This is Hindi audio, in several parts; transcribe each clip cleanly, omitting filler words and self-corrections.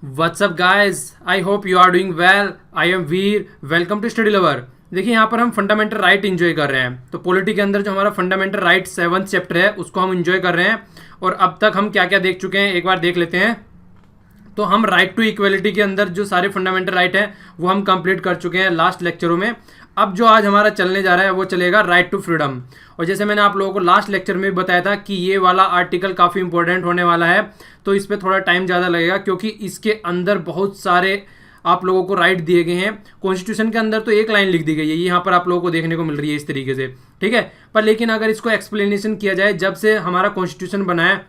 What's up guys, I hope you are doing well. I am Veer, welcome to Study Lover. देखिए यहाँ पर हम फंडामेंटल राइट एंजॉय कर रहे हैं। तो पॉलिटी के अंदर जो हमारा फंडामेंटल राइट 7th चैप्टर है उसको हम एंजॉय कर रहे हैं। और अब तक हम क्या क्या देख चुके हैं एक बार देख लेते हैं। तो हम राइट टू इक्वलिटी के अंदर जो सारे फंडामेंटल राइट हैं वो हम कंप्लीट कर चुके हैं लास्ट लेक्चरों में। अब जो आज हमारा चलने जा रहा है वो चलेगा राइट टू फ्रीडम। और जैसे मैंने आप लोगों को लास्ट लेक्चर में भी बताया था कि ये वाला आर्टिकल काफ़ी इंपॉर्टेंट होने वाला है। तो इस पर थोड़ा टाइम ज़्यादा लगेगा क्योंकि इसके अंदर बहुत सारे आप लोगों को राइट दिए गए हैं। कॉन्स्टिट्यूशन के अंदर तो एक लाइन लिख दी गई है, यहाँ पर आप लोगों को देखने को मिल रही है इस तरीके से, ठीक है। पर लेकिन अगर इसको एक्सप्लेनेशन किया जाए, जब से हमारा कॉन्स्टिट्यूशन बना है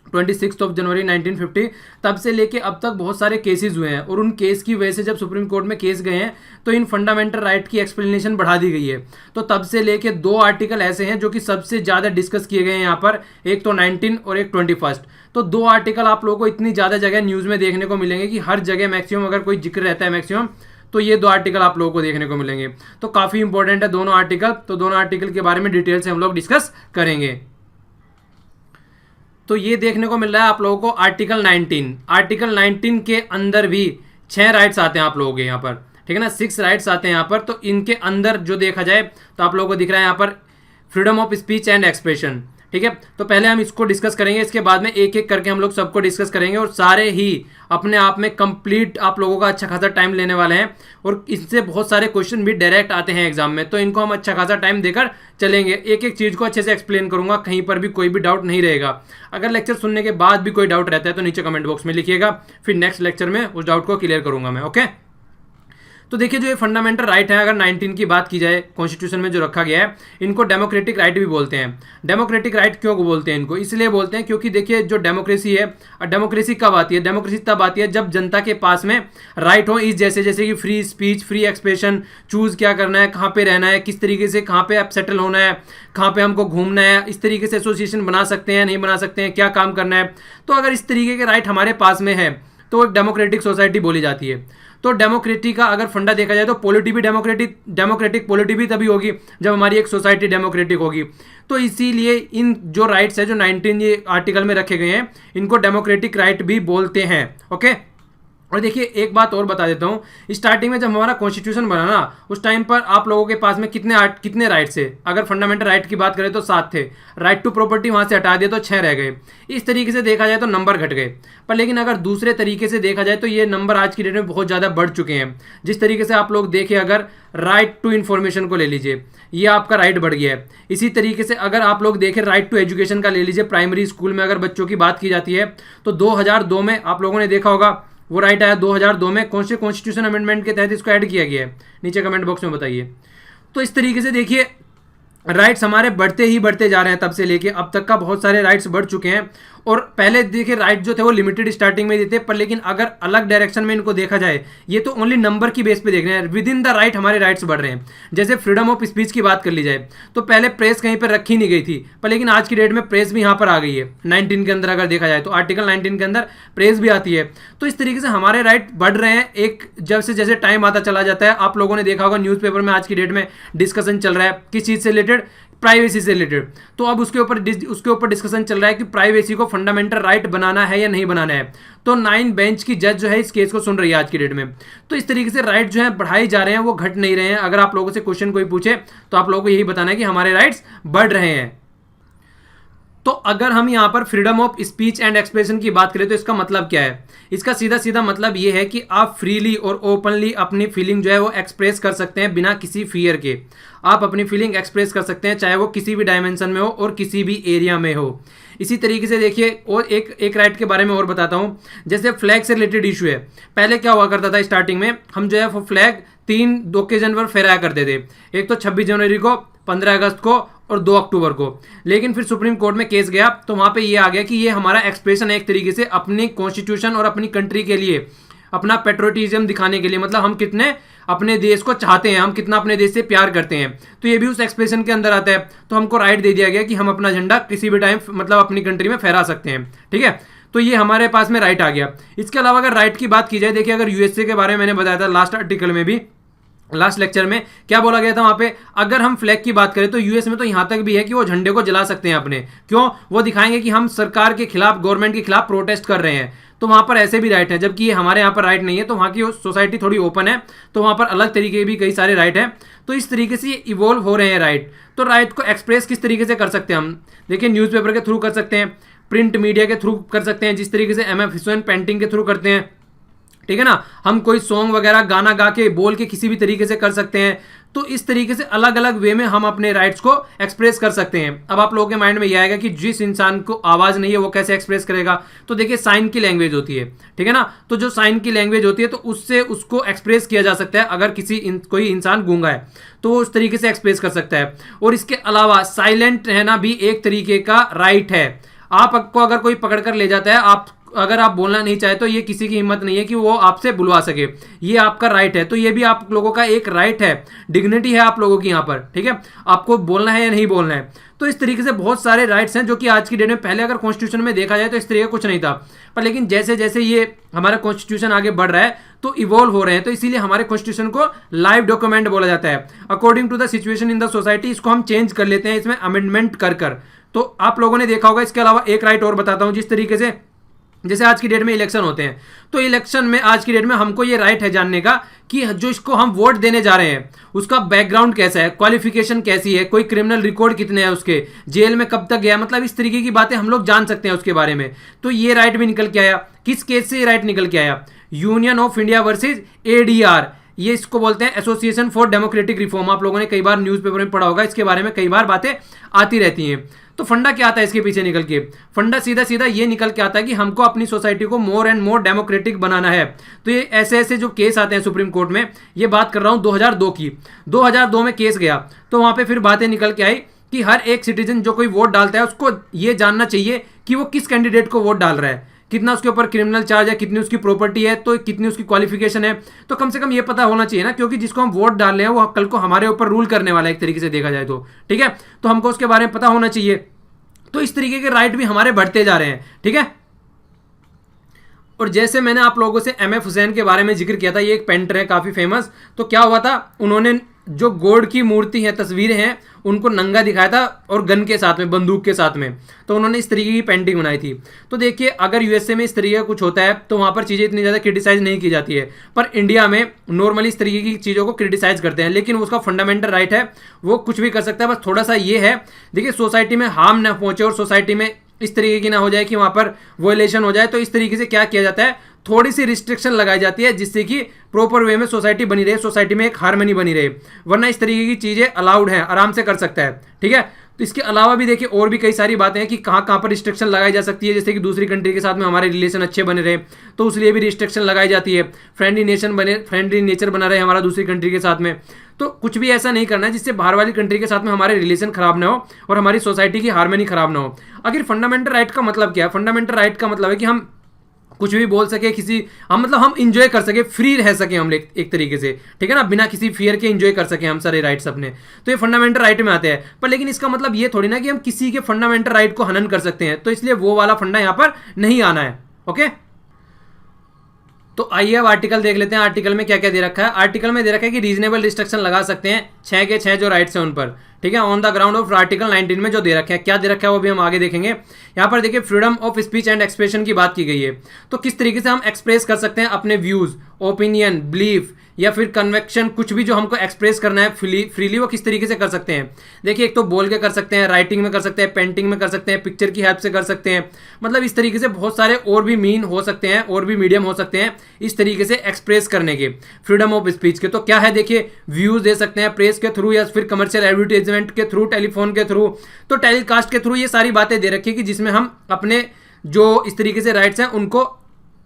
26 जनवरी 1950, तब से लेके अब तक बहुत सारे केसेस हुए हैं। और उन केस की वजह से जब सुप्रीम कोर्ट में केस गए हैं तो इन फंडामेंटल राइट की एक्सप्लेनेशन बढ़ा दी गई है। तो तब से लेके दो आर्टिकल ऐसे हैं जो कि सबसे ज़्यादा डिस्कस किए गए हैं यहाँ पर, एक तो 19 और एक 21। तो दो आर्टिकल आप लोगों को इतनी ज़्यादा जगह न्यूज़ में देखने को मिलेंगे कि हर जगह मैक्सिमम अगर कोई जिक्र रहता है मैक्सिमम, तो ये दो आर्टिकल आप लोगों को देखने को मिलेंगे। तो काफ़ी इंपॉर्टेंट है दोनों आर्टिकल। तो दोनों आर्टिकल के बारे में डिटेल से हम लोग डिस्कस करेंगे। तो ये देखने को मिल रहा है आप लोगों को आर्टिकल 19। आर्टिकल 19 के अंदर भी 6 राइट्स आते हैं आप लोगों के यहाँ पर, ठीक है ना। 6 राइट्स आते हैं यहाँ पर। तो इनके अंदर जो देखा जाए तो आप लोगों को दिख रहा है यहाँ पर freedom of speech and expression, ठीक है। तो पहले हम इसको डिस्कस करेंगे, इसके बाद में एक एक करके हम लोग सबको डिस्कस करेंगे। और सारे ही अपने आप में कंप्लीट आप लोगों का अच्छा खासा टाइम लेने वाले हैं। और इससे बहुत सारे क्वेश्चन भी डायरेक्ट आते हैं एग्जाम में, तो इनको हम अच्छा खासा टाइम देकर चलेंगे। एक एक चीज़ को अच्छे से एक्सप्लेन करूंगा, कहीं पर भी कोई भी डाउट नहीं रहेगा। अगर लेक्चर सुनने के बाद भी कोई डाउट रहता है तो नीचे कमेंट बॉक्स में लिखिएगा, फिर नेक्स्ट लेक्चर में उस डाउट को क्लियर करूंगा मैं, ओके। तो देखिए जो ये फंडामेंटल राइट है, अगर 19 की बात की जाए कॉन्स्टिट्यूशन में जो रखा गया है, इनको डेमोक्रेटिक राइट भी बोलते हैं। डेमोक्रेटिक राइट क्यों बोलते हैं इनको? इसलिए बोलते हैं क्योंकि देखिए जो डेमोक्रेसी है, डेमोक्रेसी कब आती है? डेमोक्रेसी तब आती है जब जनता के पास में राइट हो इस जैसे कि free speech, free expression, choose क्या करना है, कहाँ पे रहना है, किस तरीके से कहाँ पे सेटल होना है, कहाँ पे हमको घूमना है, इस तरीके से एसोसिएशन बना सकते हैं नहीं बना सकते हैं, क्या काम करना है। तो अगर इस तरीके के राइट हमारे पास में है तो एक डेमोक्रेटिक सोसाइटी बोली जाती है। तो डेमोक्रेटिक का अगर फंडा देखा जाए तो पॉलिटी भी डेमोक्रेटिक पॉलिटी भी तभी होगी जब हमारी एक सोसाइटी डेमोक्रेटिक होगी। तो इसीलिए इन जो राइट्स है जो 19 ये आर्टिकल में रखे गए हैं, इनको डेमोक्रेटिक राइट भी बोलते हैं, ओके। और देखिए एक बात और बता देता हूँ, स्टार्टिंग में जब हमारा कॉन्स्टिट्यूशन बना ना, उस टाइम पर आप लोगों के पास में कितने राइट्स थे? अगर फंडामेंटल राइट की बात करें तो 7 थे। राइट टू प्रॉपर्टी वहाँ से हटा दिए तो 6 रह गए। इस तरीके से देखा जाए तो नंबर घट गए। पर लेकिन अगर दूसरे तरीके से देखा जाए तो ये नंबर आज की डेट में बहुत ज़्यादा बढ़ चुके हैं। जिस तरीके से आप लोग देखें, अगर राइट टू इन्फॉर्मेशन को ले लीजिए, ये आपका राइट बढ़ गया है। इसी तरीके से अगर आप लोग देखें राइट टू एजुकेशन का ले लीजिए, प्राइमरी स्कूल में अगर बच्चों की बात की जाती है तो 2002 में आप लोगों ने देखा होगा वो राइट आया 2002 में। कौन से कॉन्स्टिट्यूशन अमेंडमेंट के तहत इसको ऐड किया गया है? नीचे कमेंट बॉक्स में बताइए। तो इस तरीके से देखिए राइट्स हमारे बढ़ते ही बढ़ते जा रहे हैं, तब से लेके अब तक का बहुत सारे राइट्स बढ़ चुके हैं। और पहले देखिए राइट जो थे वो लिमिटेड स्टार्टिंग में देते, पर लेकिन अगर अलग डायरेक्शन में इनको देखा जाए, ये तो ओनली नंबर की बेस पे देख रहे हैं। विद इन द राइट हमारे राइट्स बढ़ रहे हैं। जैसे फ्रीडम ऑफ स्पीच की बात कर ली जाए तो पहले प्रेस कहीं पर रखी नहीं गई थी, पर लेकिन आज की डेट में प्रेस भी यहाँ पर आ गई है। 19 के अंदर अगर देखा जाए तो आर्टिकल 19 के अंदर प्रेस भी आती है। तो इस तरीके से हमारे राइट बढ़ रहे हैं। एक जब से जैसे टाइम आता चला जाता है, आप लोगों ने देखा होगा न्यूज़पेपर में आज की डेट में डिस्कशन चल रहा है किस चीज़ से रिलेटेड? प्राइवेसी से रिलेटेड। तो अब उसके ऊपर डिस्कशन चल रहा है कि प्राइवेसी को फंडामेंटल राइट बनाना है या नहीं बनाना है। तो 9 बेंच की जज जो है इस केस को सुन रही है आज की डेट में। तो इस तरीके से राइट जो है बढ़ाए जा रहे हैं, वो घट नहीं रहे हैं। अगर आप लोगों से क्वेश्चन कोई पूछे तो आप लोगों को यही बताना है कि हमारे राइट्स बढ़ रहे हैं। तो अगर हम यहाँ पर freedom of speech and expression की बात करें तो इसका मतलब क्या है? इसका सीधा सीधा मतलब ये है कि आप फ्रीली और ओपनली अपनी फीलिंग जो है वो एक्सप्रेस कर सकते हैं बिना किसी फियर के। आप अपनी फीलिंग एक्सप्रेस कर सकते हैं चाहे वो किसी भी डायमेंशन में हो और किसी भी एरिया में हो। इसी तरीके से देखिए और एक राइट के बारे में और बताता हूँ। जैसे फ्लैग से रिलेटेड इशू है, पहले क्या हुआ करता था स्टार्टिंग में, हम जो है वो फ्लैग 3 ओकेजन पर फहराया करते थे। एक तो 26 जनवरी को, 15 अगस्त को और 2 अक्टूबर को। लेकिन फिर सुप्रीम कोर्ट में केस गया तो वहाँ पे ये आ गया कि ये हमारा एक्सप्रेशन है एक तरीके से अपनी कॉन्स्टिट्यूशन और अपनी कंट्री के लिए, अपना पेट्रोटिज्म दिखाने के लिए, मतलब हम कितने अपने देश को चाहते हैं, हम कितना अपने देश से प्यार करते हैं। तो ये भी उस एक्सप्रेशन के अंदर आता है। तो हमको राइट दे दिया गया कि हम अपना झंडा किसी भी टाइम मतलब अपनी कंट्री में फहरा सकते हैं, ठीक है। तो ये हमारे पास में राइट आ गया। इसके अलावा अगर राइट की बात की जाए, देखिए अगर यूएसए के बारे में मैंने बताया था लास्ट आर्टिकल में भी, लास्ट लेक्चर में क्या बोला गया था वहां पे, अगर हम फ्लैग की बात करें तो यूएस में तो यहां तक भी है कि वो झंडे को जला सकते हैं अपने, क्यों, वो दिखाएंगे कि हम सरकार के खिलाफ, गवर्नमेंट के खिलाफ प्रोटेस्ट कर रहे हैं। तो वहां पर ऐसे भी राइट है, जबकि हमारे यहाँ पर राइट नहीं है। तो वहां की सोसाइटी थोड़ी ओपन है, तो वहां पर अलग तरीके के भी कई सारे राइट हैं। तो इस तरीके से ये इवॉल्व हो रहे हैं राइट। तो राइट को एक्सप्रेस किस तरीके से कर सकते हैं हम, देखिए न्यूज़पेपर के थ्रू कर सकते हैं, प्रिंट मीडिया के थ्रू कर सकते हैं, जिस तरीके से एम एफ हुसैन पेंटिंग के थ्रू करते हैं, ठीक है ना। हम कोई सॉन्ग वगैरह गाना गा के बोल के किसी भी तरीके से कर सकते हैं। तो इस तरीके से अलग अलग वे में हम अपने राइट्स को एक्सप्रेस कर सकते हैं। अब आप लोगों के माइंड में यह आएगा कि जिस इंसान को आवाज नहीं है वो कैसे एक्सप्रेस करेगा। तो देखिए साइन की लैंग्वेज होती है, ठीक है ना। तो जो साइन की लैंग्वेज होती है तो उससे उसको एक्सप्रेस किया जा सकता है। अगर कोई इंसान गूंगा है तो वो उस तरीके से एक्सप्रेस कर सकता है। और इसके अलावा साइलेंट रहना भी एक तरीके का राइट है। आपको अगर कोई पकड़ कर ले जाता है, अगर आप बोलना नहीं चाहे तो ये किसी की हिम्मत नहीं है कि वो आपसे बुलवा सके, ये आपका राइट है। तो ये भी आप लोगों का एक राइट है, डिग्निटी है आप लोगों की यहाँ पर, ठीक है। आपको बोलना है या नहीं बोलना है। तो इस तरीके से बहुत सारे राइट्स हैं जो कि आज की डेट में, पहले अगर कॉन्स्टिट्यूशन में देखा जाए तो इस तरीके कुछ नहीं था, पर लेकिन जैसे जैसे ये हमारा कॉन्स्टिट्यूशन आगे बढ़ रहा है तो इवॉल्व हो रहे हैं। तो इसीलिए हमारे कॉन्स्टिट्यूशन को लाइव डॉक्यूमेंट बोला जाता है। According to the situation in the society, इसको हम चेंज कर लेते हैं इसमें अमेंडमेंट कर। तो आप लोगों ने देखा होगा। इसके अलावा एक राइट और बताता हूं, जिस तरीके से जैसे आज की डेट में इलेक्शन होते हैं, तो इलेक्शन में आज की डेट में हमको ये राइट है जानने का कि जो इसको हम वोट देने जा रहे हैं उसका बैकग्राउंड कैसा है, क्वालिफिकेशन कैसी है, कोई क्रिमिनल रिकॉर्ड कितने हैं उसके, जेल में कब तक गया, मतलब इस तरीके की बातें हम लोग जान सकते हैं उसके बारे में। तो ये राइट भी निकल के आया। किस केस से ये राइट निकल के आया, union of India versus ADR, ये इसको बोलते हैं एसोसिएशन फॉर डेमोक्रेटिक रिफॉर्म। आप लोगों ने कई बार न्यूज़पेपर में पढ़ा होगा, इसके बारे में कई बार बातें आती रहती हैं। तो फंडा क्या आता है इसके पीछे निकल के, फंडा सीधा सीधा ये निकल के आता है कि हमको अपनी सोसाइटी को मोर एंड मोर डेमोक्रेटिक बनाना है। तो ये ऐसे ऐसे जो केस आते हैं सुप्रीम कोर्ट में, ये बात कर रहा हूं 2002 की, 2002 में केस गया तो वहां पे फिर बातें निकल के आई कि हर एक सिटीजन जो कोई वोट डालता है उसको ये जानना चाहिए कि वो किस कैंडिडेट को वोट डाल रहा है, कितना उसके ऊपर क्रिमिनल चार्ज है, कितनी उसकी प्रॉपर्टी है, तो कितनी उसकी क्वालिफिकेशन है। तो कम से कम ये पता होना चाहिए ना, क्योंकि जिसको हम वोट डाल रहे हैं वो कल को हमारे ऊपर रूल करने वाला है एक तरीके से देखा जाए तो, ठीक है। तो हमको उसके बारे में पता होना चाहिए। तो इस तरीके के राइट भी हमारे बढ़ते जा रहे हैं, ठीक है। और जैसे मैंने आप लोगों से एम एफ हुसैन के बारे में जिक्र किया था, ये एक पेंटर है काफ़ी फेमस। तो क्या हुआ था, उन्होंने जो गॉड की मूर्ति है, तस्वीरें हैं, उनको नंगा दिखाया था और गन के साथ में, बंदूक के साथ में। तो उन्होंने इस तरीके की पेंटिंग बनाई थी। तो देखिए अगर यूएसए में इस तरीके का कुछ होता है तो वहाँ पर चीज़ें इतनी ज़्यादा क्रिटिसाइज नहीं की जाती है, पर इंडिया में नॉर्मली इस तरीके की चीज़ों को क्रिटिसाइज करते हैं। लेकिन उसका फंडामेंटल राइट है, वो कुछ भी कर सकता है। बस थोड़ा सा ये है, देखिए सोसाइटी में हार्म ना पहुँचे और सोसाइटी में इस तरीके की ना हो जाए कि वहाँ पर वॉयलेशन हो जाए। तो इस तरीके से क्या किया जाता है, थोड़ी सी रिस्ट्रिक्शन लगाई जाती है जिससे कि प्रॉपर वे में सोसाइटी बनी रहे, सोसाइटी में एक हार्मनी बनी रहे। वरना इस तरीके की चीज़ें अलाउड हैं, आराम से कर सकता है, ठीक है। तो इसके अलावा भी देखिए और भी कई सारी बातें हैं कि कहाँ कहाँ पर रिस्ट्रिक्शन लगाई जा सकती है। जैसे कि दूसरी कंट्री के साथ में हमारे रिलेशन अच्छे बने रहे तो उसलिए भी रिस्ट्रिक्शन लगाई जाती है। फ्रेंडली नेचर बना रहे हमारा दूसरी कंट्री के साथ में। तो कुछ भी ऐसा नहीं करना है जिससे बाहर वाली कंट्री के साथ में हमारे रिलेशन खराब ना हो और हमारी सोसाइटी की हार्मनी खराब ना हो। आखिर फंडामेंटल राइट का मतलब क्या है, फंडामेंटल राइट का मतलब है कि हम कुछ भी बोल सके, मतलब हम इंजॉय कर सके, फ्री रह सके हम एक तरीके से, ठीक है ना, बिना किसी फियर के इंजॉय कर सके हम सारे राइट्स अपने। तो ये फंडामेंटल राइट में आते हैं। पर लेकिन इसका मतलब ये थोड़ी ना कि हम किसी के फंडामेंटल राइट को हनन कर सकते हैं। तो इसलिए वो वाला फंडा यहाँ पर नहीं आना है, ओके। तो आइए अब आर्टिकल देख लेते हैं। आर्टिकल में क्या क्या दे रखा है। आर्टिकल में दे रखा है कि रीजनेबल रिस्ट्रिक्शन लगा सकते हैं 6 के 6 जो राइट्स हैं उन पर, ठीक है, on the ground of article 19 में जो दे रखे हैं। क्या दे रखा है वो भी हम आगे देखेंगे। यहाँ पर देखिए freedom of speech and expression की बात की गई है। तो किस तरीके से हम एक्सप्रेस कर सकते हैं अपने व्यूज, ओपिनियन, बिलीफ या फिर कन्वेक्शन, कुछ भी जो हमको एक्सप्रेस करना है फ्रीली, वो किस तरीके से कर सकते हैं। देखिए एक तो बोल के कर सकते हैं, राइटिंग में कर सकते हैं, पेंटिंग में कर सकते हैं, पिक्चर की हेल्प से कर सकते हैं। मतलब इस तरीके से बहुत सारे और भी मीन हो सकते हैं और भी मीडियम हो सकते हैं इस तरीके से एक्सप्रेस करने के, फ्रीडम ऑफ स्पीच के। तो क्या है, देखिए व्यूज दे सकते हैं प्रेस के थ्रू या फिर कमर्शियल एडवर्टाइजमेंट के थ्रू, टेलीफोन के थ्रू, तो टेलीकास्ट के थ्रू, ये सारी बातें दे रखी है कि जिसमें हम अपने जो इस तरीके से राइट्स हैं उनको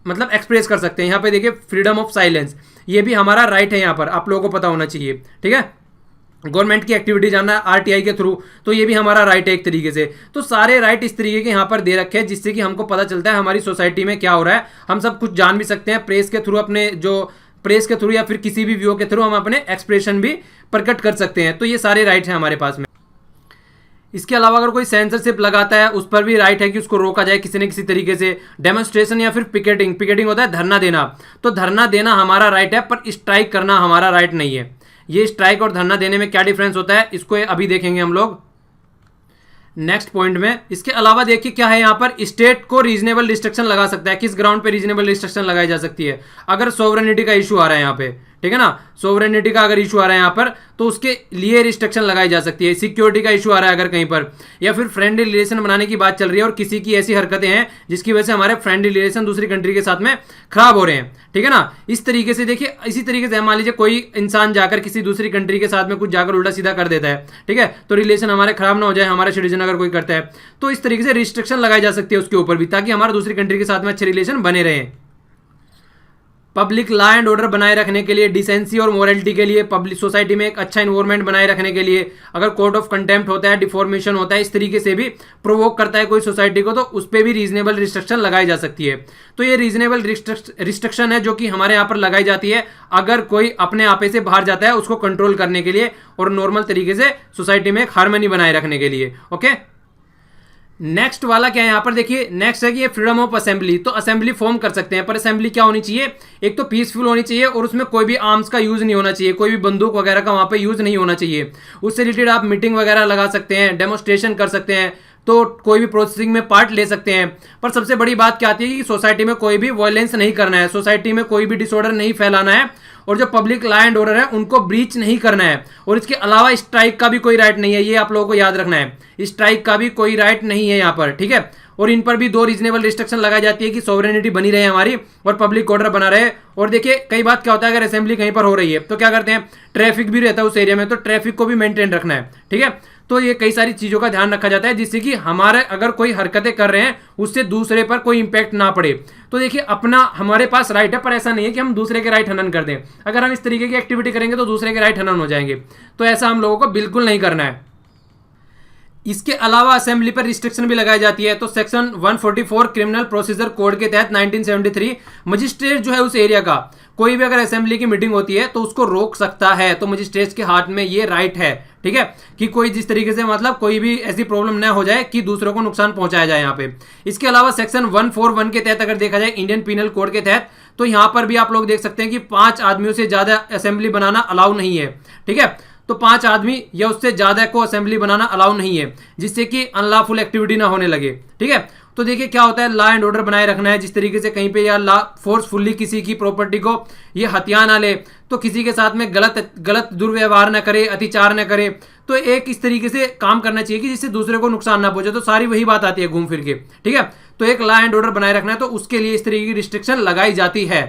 मतलब एक्सप्रेस कर सकते हैं। यहाँ पे देखिए फ्रीडम ऑफ साइलेंस, ये भी हमारा राइट है, यहाँ पर आप लोगों को पता होना चाहिए, ठीक है। गवर्नमेंट की एक्टिविटी जानना है आरटीआई के थ्रू, तो ये भी हमारा राइट है एक तरीके से। तो सारे राइट इस तरीके के यहाँ पर दे रखे हैं जिससे कि हमको पता चलता है हमारी सोसाइटी में क्या हो रहा है। हम सब कुछ जान भी सकते हैं प्रेस के थ्रू, अपने जो प्रेस के थ्रू या फिर किसी भी व्यू के थ्रू हम अपने एक्सप्रेशन भी प्रकट कर सकते हैं। तो ये सारे राइट हैं हमारे पास में। इसके अलावा अगर कोई सेंसरशिप लगाता है उस पर भी राइट है कि उसको रोका जाए किसी न किसी तरीके से। डेमोन्स्ट्रेशन या फिर पिकेटिंग होता है धरना देना, तो धरना देना हमारा राइट है, पर स्ट्राइक करना हमारा राइट नहीं है। ये स्ट्राइक और धरना देने में क्या डिफरेंस होता है, इसको अभी देखेंगे हम लोग नेक्स्ट पॉइंट में। इसके अलावा देखिए क्या है यहाँ पर, स्टेट को रीजनेबल रिस्ट्रिक्शन लगा सकता है। किस ग्राउंड पे रीजनेबल रिस्ट्रिक्शन लगाई जा सकती है, अगर सोवरेनिटी का इशू आ रहा है यहाँ पे, ठीक है ना, सोवरेनिटी का अगर इशू आ रहा है यहाँ पर तो उसके लिए रिस्ट्रिक्शन लगाई जा सकती है। सिक्योरिटी का इशू आ रहा है अगर कहीं पर, या फिर फ्रेंडली रिलेशन बनाने की बात चल रही है और किसी की ऐसी हरकतें हैं जिसकी वजह से हमारे फ्रेंडली रिलेशन दूसरी कंट्री के साथ में खराब हो रहे हैं, ठीक है ना। इस तरीके से देखिए, इसी तरीके से मान लीजिए कोई इंसान जाकर किसी दूसरी कंट्री के साथ में कुछ जाकर उल्टा सीधा कर देता है, ठीक है, तो रिलेशन हमारे खराब ना हो जाए, हमारे सिटीजन अगर कोई करता है तो इस तरीके से रिस्ट्रिक्शन लगाई जा सकती है उसके ऊपर भी, ताकि हमारे दूसरी कंट्री के साथ में अच्छे रिलेशन बने रहे। पब्लिक लॉ एंड ऑर्डर बनाए रखने के लिए, डिसेंसी और मोरलिटी के लिए, पब्लिक सोसाइटी में एक अच्छा इन्वायरमेंट बनाए रखने के लिए, अगर कोड ऑफ कंटेम्प्ट होता है, डिफॉर्मेशन होता है, इस तरीके से भी प्रोवोक करता है कोई सोसाइटी को, तो उस पर भी रीजनेबल रिस्ट्रिक्शन लगाई जा सकती है। तो ये रीजनेबल रिस्ट्रिक्शन है जो कि हमारे यहाँ पर लगाई जाती है अगर कोई अपने आपे से बाहर जाता है उसको कंट्रोल करने के लिए और नॉर्मल तरीके से सोसाइटी में एक हार्मनी बनाए रखने के लिए। ओके, नेक्स्ट वाला क्या है यहाँ पर देखिए, नेक्स्ट है कि ये फ्रीडम ऑफ असेंबली। तो असेंबली फॉर्म कर सकते हैं, पर असेंबली क्या होनी चाहिए, एक तो पीसफुल होनी चाहिए और उसमें कोई भी आर्म्स का यूज नहीं होना चाहिए, कोई भी बंदूक वगैरह का वहां पे यूज नहीं होना चाहिए। उससे रिलेटेड आप मीटिंग वगैरह लगा सकते हैं, डेमोस्ट्रेशन कर सकते हैं, तो कोई भी प्रोसेसिंग में पार्ट ले सकते हैं। पर सबसे बड़ी बात क्या आती है कि सोसाइटी में कोई भी वायलेंस नहीं करना है, सोसाइटी में कोई भी डिसऑर्डर नहीं फैलाना है और जो पब्लिक लॉ एंड ऑर्डर है उनको ब्रीच नहीं करना है। और इसके अलावा स्ट्राइक का भी कोई राइट नहीं है, ये आप लोगों को याद रखना है, स्ट्राइक का भी कोई राइट नहीं है यहाँ पर, ठीक है। और इन पर भी दो रीजनेबल रिस्ट्रिक्शन लगाई जाती है कि सोवरेनिटी बनी रहे हमारी और पब्लिक ऑर्डर बना रहे। और देखिए कई बात क्या होता है, अगर असेंबली कहीं पर हो रही है तो क्या करते हैं, ट्रैफिक भी रहता है उस एरिया में, तो ट्रैफिक को भी मेंटेन रखना है, ठीक है। तो ये कई सारी चीजों का ध्यान रखा जाता है जिससे कि हमारे अगर कोई हरकतें कर रहे हैं उससे दूसरे पर कोई इंपैक्ट ना पड़े। तो देखिए अपना हमारे पास राइट है, पर ऐसा नहीं है कि हम दूसरे के राइट हनन कर दें। अगर हम इस तरीके की एक्टिविटी करेंगे तो दूसरे के राइट हनन हो जाएंगे, तो ऐसा हम लोगों को बिल्कुल नहीं करना है। इसके अलावा असेंबली पर रिस्ट्रिक्शन भी लगाई जाती है। तो सेक्शन 144 क्रिमिनल प्रोसीजर कोड के तहत 1973 मजिस्ट्रेट जो है उस एरिया का कोई भी अगर असेंबली की मीटिंग होती है तो उसको रोक सकता है। तो मजिस्ट्रेट के हाथ में ये राइट है, ठीक है, कि कोई जिस तरीके से मतलब कोई भी ऐसी प्रॉब्लम ना हो जाए कि दूसरों को नुकसान पहुंचाया जाए यहाँ पे। इसके अलावा सेक्शन 141 के तहत अगर देखा जाए इंडियन पीनल कोड के तहत, तो यहाँ पर भी आप लोग देख सकते हैं कि 5 आदमियों से ज्यादा असेंबली बनाना अलाउ नहीं है, ठीक है। तो 5 आदमी या उससे ज्यादा को असेंबली बनाना अलाउ नहीं है, जिससे कि अनलॉफुल एक्टिविटी ना होने लगे, ठीक है। तो देखिए क्या होता है, लॉ एंड ऑर्डर बनाए रखना है, जिस तरीके से कहीं पे या लॉ फोर्सफुली किसी की प्रॉपर्टी को ये हथिया ना ले, तो किसी के साथ में गलत दुर्व्यवहार ना करे, अतिचार ना करे, तो एक इस तरीके से काम करना चाहिए कि जिससे दूसरे को नुकसान ना पहुंचे। तो सारी वही बात आती है घूम फिर के, ठीक है। तो एक लॉ एंड ऑर्डर बनाए रखना है, तो उसके लिए इस तरीके की रिस्ट्रिक्शन लगाई जाती है।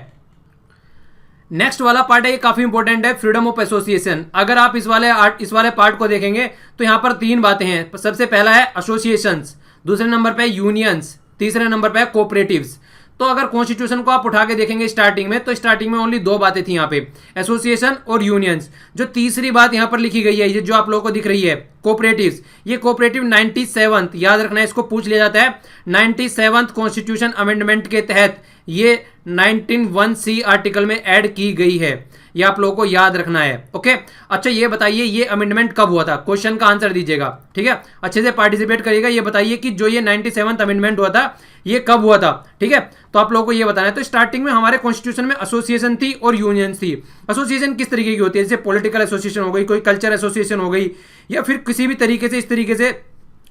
नेक्स्ट वाला पार्ट है, ये काफी इंपॉर्टेंट है, फ्रीडम ऑफ एसोसिएशन। अगर आप इस वाले पार्ट को देखेंगे तो यहाँ पर 3 बातें हैं। सबसे पहला है एसोसिएशंस, दूसरे नंबर पे यूनियंस, तीसरे नंबर पे कोऑपरेटिव्स। तो अगर कॉन्स्टिट्यूशन को आप उठा के देखेंगे स्टार्टिंग में, तो स्टार्टिंग में ओनली 2 बातें थी यहाँ पे, एसोसिएशन और यूनियंस। जो तीसरी बात यहाँ पर लिखी गई है, ये जो आप लोगों को दिख रही है कोऑपरेटिव्स, ये कोऑपरेटिव 97th, याद रखना है, इसको पूछ लिया जाता है, 97th कॉन्स्टिट्यूशन अमेंडमेंट के तहत ये 19(1)(c) आर्टिकल में ऐड की गई है। ये आप लोगों को याद रखना है। ओके, अच्छा ये बताइए ये अमेंडमेंट कब हुआ था, क्वेश्चन का आंसर दीजिएगा, ठीक है, अच्छे से पार्टिसिपेट करिएगा। ये बताइए कि जो ये 97th अमेंडमेंट हुआ था ये कब हुआ था, ठीक है, तो आप लोगों को ये बताना है। तो स्टार्टिंग में हमारे कॉन्स्टिट्यूशन में एसोसिएशन थी और यूनियन थी। एसोसिएशन किस तरीके की होती है, जैसे पॉलिटिकल एसोसिएशन हो गई, कोई कल्चर एसोसिएशन हो गई, या फिर किसी भी तरीके से इस तरीके से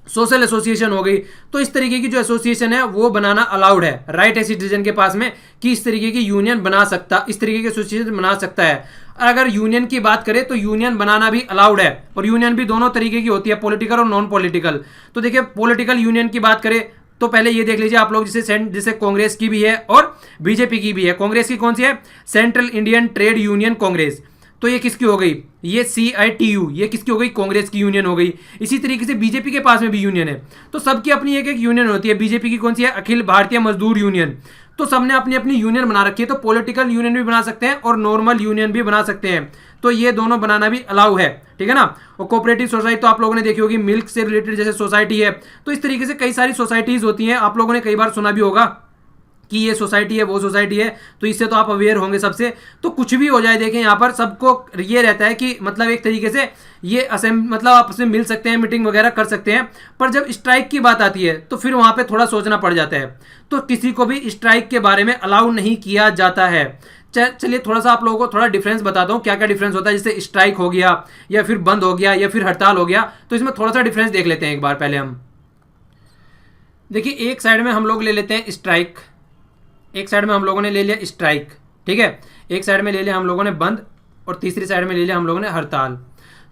सोशल एसोसिएशन हो गई। तो इस तरीके की जो एसोसिएशन है वो बनाना अलाउड है, राइट है सिटीजन के पास में कि इस तरीके की यूनियन बना सकता, इस तरीके की एसोसिएशन बना सकता है। अगर यूनियन की बात करें तो यूनियन बनाना भी अलाउड है, और यूनियन भी दोनों तरीके की होती है, पॉलिटिकल और नॉन पॉलिटिकल। तो देखिए पॉलिटिकल यूनियन की बात करें तो पहले ये देख लीजिए आप लोग, जैसे कांग्रेस की भी है और बीजेपी की भी है। कांग्रेस की कौन सी है, central Indian trade union Congress, तो ये किसकी हो गई, ये CITU, ये किसकी हो गई, कांग्रेस की यूनियन हो गई। इसी तरीके से बीजेपी के पास में भी यूनियन है, तो सबकी अपनी एक एक यूनियन होती है। बीजेपी की कौन सी है, अखिल भारतीय मजदूर यूनियन। तो सबने अपनी अपनी यूनियन बना रखी है, तो पॉलिटिकल यूनियन भी बना सकते हैं और नॉर्मल यूनियन भी बना सकते हैं, तो ये दोनों बनाना भी अलाउ है, ठीक है ना। और कोऑपरेटिव सोसाइटी तो आप लोगों ने देखी होगी, मिल्क से रिलेटेड जैसे सोसाइटी है, तो इस तरीके से कई सारी सोसाइटीज होती हैं। आप लोगों ने कई बार सुना भी होगा कि ये सोसाइटी है वो सोसाइटी है, तो इससे तो आप अवेयर होंगे सबसे। तो कुछ भी हो जाए, देखें यहाँ पर सबको ये रहता है कि मतलब एक तरीके से ये मतलब आपस में मिल सकते हैं, मीटिंग वगैरह कर सकते हैं। पर जब स्ट्राइक की बात आती है तो फिर वहाँ पे थोड़ा सोचना पड़ जाता है। तो किसी को भी स्ट्राइक के बारे में अलाउ नहीं किया जाता है। चलिए थोड़ा सा आप लोगों को थोड़ा डिफरेंस बताता हूँ, क्या क्या डिफरेंस होता है, जैसे स्ट्राइक हो गया या फिर बंद हो गया या फिर हड़ताल हो गया। तो इसमें थोड़ा सा डिफरेंस देख लेते हैं एक बार पहले हम। देखिए एक साइड में हम लोग ले लेते हैं स्ट्राइक, एक साइड में हम लोगों ने ले लिया स्ट्राइक, ठीक है, एक साइड में ले लिया हम लोगों ने बंद, और तीसरी साइड में ले लिया हम लोगों ने हड़ताल।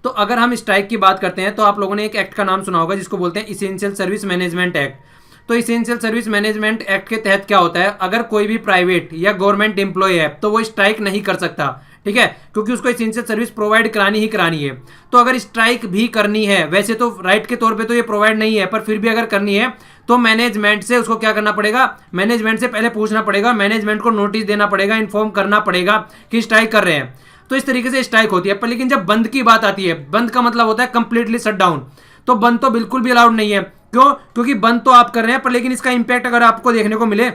तो अगर हम स्ट्राइक की बात करते हैं तो आप लोगों ने एक एक्ट का नाम सुना होगा जिसको बोलते हैं इसेंशियल सर्विस मैनेजमेंट एक्ट। तो इसेंशियल सर्विस मैनेजमेंट एक्ट के तहत क्या होता है, अगर कोई भी प्राइवेट या गवर्नमेंट एम्प्लॉय है तो वो स्ट्राइक नहीं कर सकता, ठीक है, क्योंकि उसको इसेंशियल सर्विस प्रोवाइड करानी ही करानी है। तो अगर स्ट्राइक भी करनी है, वैसे तो राइट के तौर पे तो ये प्रोवाइड नहीं है, पर फिर भी अगर करनी है तो मैनेजमेंट से उसको क्या करना पड़ेगा, मैनेजमेंट से पहले पूछना पड़ेगा, मैनेजमेंट को नोटिस देना पड़ेगा, इन्फॉर्म करना पड़ेगा कि स्ट्राइक कर रहे हैं। तो इस तरीके से स्ट्राइक होती है। पर लेकिन जब बंद की बात आती है, बंद का मतलब होता है कंप्लीटली शट डाउन, तो बंद तो बिल्कुल भी अलाउड नहीं है। क्यों? क्योंकि बंद तो आप कर रहे हैं, पर लेकिन इसका इंपैक्ट अगर आपको देखने को मिले,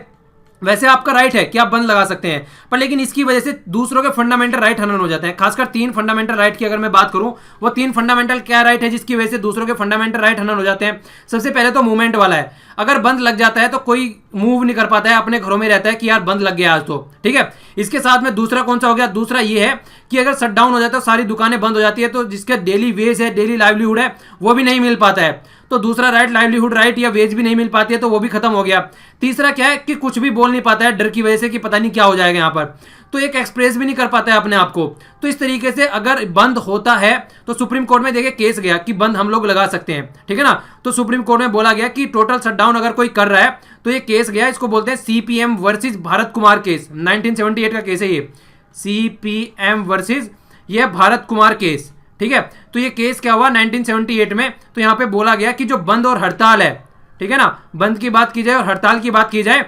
वैसे आपका राइट है कि आप बंद लगा सकते हैं, पर लेकिन इसकी वजह से दूसरों के फंडामेंटल राइट हनन हो जाते हैं। खासकर 3 फंडामेंटल राइट की अगर मैं बात करूं, वो 3 फंडामेंटल क्या राइट है जिसकी वजह से दूसरों के फंडामेंटल राइट हनन हो जाते हैं। सबसे पहले तो मूवमेंट वाला है, अगर बंद लग जाता है तो कोई मूव नहीं कर पाता है, अपने घरों में रहता है कि यार बंद लग गया आज तो, ठीक है। इसके साथ में दूसरा कौन सा हो गया, दूसरा ये है कि अगर शट डाउन हो जाता है तो सारी दुकानें बंद हो जाती है, तो जिसका डेली वेज है, डेली लाइवलीहुड है, वो भी नहीं मिल पाता है। तो दूसरा राइट, लाइवलीहुड राइट या वेज भी नहीं मिल पाती है, तो वो भी खत्म हो गया। तीसरा क्या है कि कुछ भी बोल नहीं पाता है डर की वजह से कि पता नहीं क्या हो जाएगा यहाँ पर, तो एक एक्सप्रेस भी नहीं कर पाता है अपने आप को। तो इस तरीके से अगर बंद होता है तो सुप्रीम कोर्ट में देखिए केस गया कि बंद हम लोग लगा सकते हैं, ठीक है ना। तो सुप्रीम कोर्ट में बोला गया कि टोटल शटडाउन अगर कोई कर रहा है तो ये केस गया, इसको बोलते हैं CPM versus Bharat Kumar case, 1978 का केस है ये, सीपीएम वर्सेस ये भारत कुमार केस, ठीक है। तो ये केस क्या हुआ 1978 में, तो यहां पे बोला गया कि जो बंद और हड़ताल है, ठीक है ना, बंद की बात की जाए और हड़ताल की बात की जाए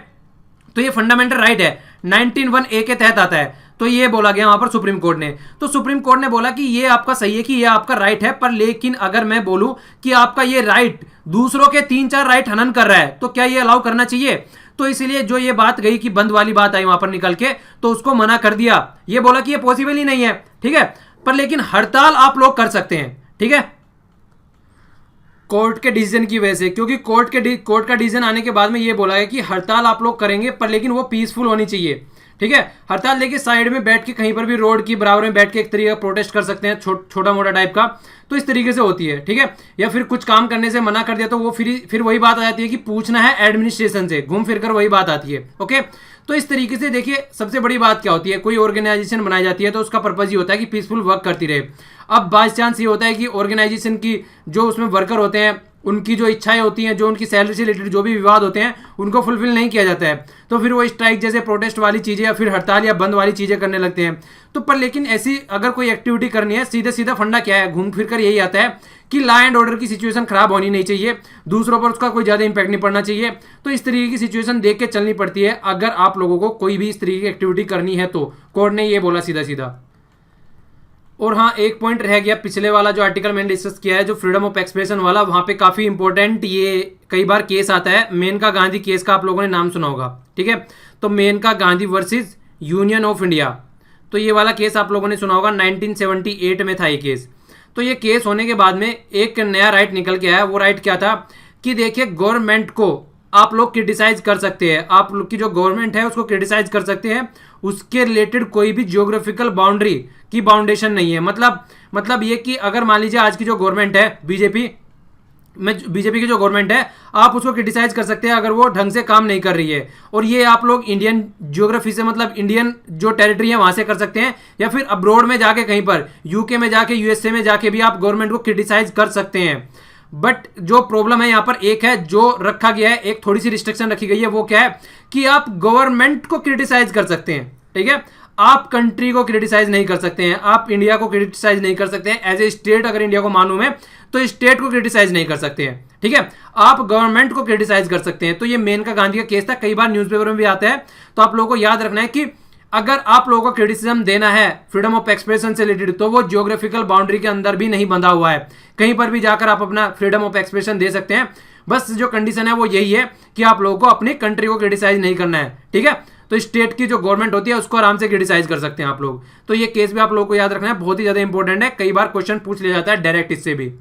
तो ये फंडामेंटल राइट है, 19(1)(a) के तहत आता है। तो ये बोला गया वहां पर सुप्रीम कोर्ट ने। तो सुप्रीम कोर्ट ने बोला कि ये आपका सही है कि ये आपका राइट है, पर लेकिन अगर मैं बोलूं कि आपका ये राइट दूसरों के 3-4 राइट हनन कर रहा है तो क्या ये अलाउ करना चाहिए। तो इसलिए जो ये बात गई कि बंद वाली बात आई वहां पर निकल के, तो उसको मना कर दिया, ये बोला कि ये पॉसिबल ही नहीं है, ठीक है। पर लेकिन हड़ताल आप लोग कर सकते हैं, ठीक है, कोर्ट के डिसीजन की वजह से, क्योंकि कोर्ट का डिसीजन आने के बाद में ये बोला है कि हड़ताल आप लोग करेंगे, पर लेकिन वो पीसफुल होनी चाहिए, ठीक है। हड़ताल लेके साइड में बैठ के कहीं पर भी रोड की बराबर में बैठ के एक तरीके का प्रोटेस्ट कर सकते हैं, छोटा मोटा टाइप का, तो इस तरीके से होती है, ठीक है। या फिर कुछ काम करने से मना कर दिया तो वो फिर वही बात आ जाती है कि पूछना है एडमिनिस्ट्रेशन से, घूम फिर कर वही बात आती है, ओके। तो इस तरीके से देखिए सबसे बड़ी बात क्या होती है, कोई ऑर्गेनाइजेशन बनाई जाती है तो उसका पर्पज ये होता है कि पीसफुल वर्क करती रहे। अब बाई चांस ये होता है कि ऑर्गेनाइजेशन की जो उसमें वर्कर होते हैं उनकी जो इच्छाएं होती हैं, जो उनकी सैलरी से रिलेटेड जो भी विवाद होते हैं उनको फुलफिल नहीं किया जाता है, तो फिर वो स्ट्राइक जैसे प्रोटेस्ट वाली चीज़ें या फिर हड़ताल या बंद वाली चीज़ें करने लगते हैं। तो पर लेकिन ऐसी अगर कोई एक्टिविटी करनी है, सीधा फंडा क्या है, घूम फिर कर यही आता है कि लॉ एंड ऑर्डर की सिचुएशन खराब होनी नहीं चाहिए, दूसरों पर उसका कोई ज़्यादा इंपैक्ट नहीं पड़ना चाहिए। तो इस तरीके की सिचुएशन देख के चलनी पड़ती है अगर आप लोगों को कोई भी इस तरीके की एक्टिविटी करनी है, तो कोर्ट ने ये बोला सीधा। और हाँ, एक पॉइंट रह गया पिछले वाला जो आर्टिकल मैंने डिस्कस किया है, जो फ्रीडम ऑफ एक्सप्रेशन वाला, वहाँ पे काफ़ी इंपॉर्टेंट ये कई बार केस आता है, मेनका गांधी केस का आप लोगों ने नाम सुना होगा, ठीक है। तो Maneka Gandhi versus Union of India, तो ये वाला केस आप लोगों ने सुना होगा, 1978 में था ये केस। तो ये केस होने के बाद में एक नया राइट निकल के आया। वो राइट क्या था कि देखिए गवर्नमेंट को आप लोग क्रिटिसाइज कर सकते हैं, आप लोग की जो गवर्नमेंट है उसको क्रिटिसाइज कर सकते हैं, उसके रिलेटेड कोई भी जियोग्राफिकल बाउंड्री की बाउंडेशन नहीं है। मतलब ये कि अगर मान लीजिए आज की जो गवर्नमेंट है बीजेपी की जो गवर्नमेंट है, आप उसको क्रिटिसाइज कर सकते हैं अगर वो ढंग से काम नहीं कर रही है, और ये आप लोग इंडियन जियोग्राफी से, मतलब इंडियन जो टेरिटरी है वहां से कर सकते हैं, या फिर अब्रॉड में जाके कहीं पर यूके में जाके, यूएसए में जाके भी आप गवर्नमेंट को क्रिटिसाइज कर सकते हैं। बट जो प्रॉब्लम है यहाँ पर एक है, जो रखा गया है, एक थोड़ी सी रिस्ट्रिक्शन रखी गई है, वो क्या है कि आप गवर्नमेंट को क्रिटिसाइज कर सकते हैं, ठीक है, आप कंट्री को क्रिटिसाइज नहीं कर सकते हैं, आप इंडिया को क्रिटिसाइज नहीं कर सकते हैं। एज ए स्टेट अगर इंडिया को मानूं मैं, तो स्टेट को क्रिटिसाइज नहीं कर सकते हैं, ठीक है, आप गवर्नमेंट को क्रिटिसाइज कर सकते हैं। तो ये मेनका गांधी का केस था, कई बार न्यूज़पेपर में भी आता है। तो आप लोगों को याद रखना है कि अगर आप लोगों को क्रिटिसिज्म देना है फ्रीडम ऑफ एक्सप्रेशन से रिलेटेड, तो वो जियोग्राफिकल बाउंड्री के अंदर भी नहीं बंधा हुआ है, कहीं पर भी जाकर आप अपना फ्रीडम ऑफ एक्सप्रेशन दे सकते हैं। बस जो कंडीशन है वो यही है कि आप लोगों को अपनी कंट्री को क्रिटिसाइज नहीं करना है, ठीक है। तो स्टेट की जो गवर्नमेंट होती है उसको आराम से क्रिटिसाइज कर सकते हैं आप लोग। तो ये केस भी आप लोगों को याद रखना है, बहुत ही ज्यादा इंपॉर्टेंट है, कई बार क्वेश्चन पूछ लिया जाता है डायरेक्ट इससे भी।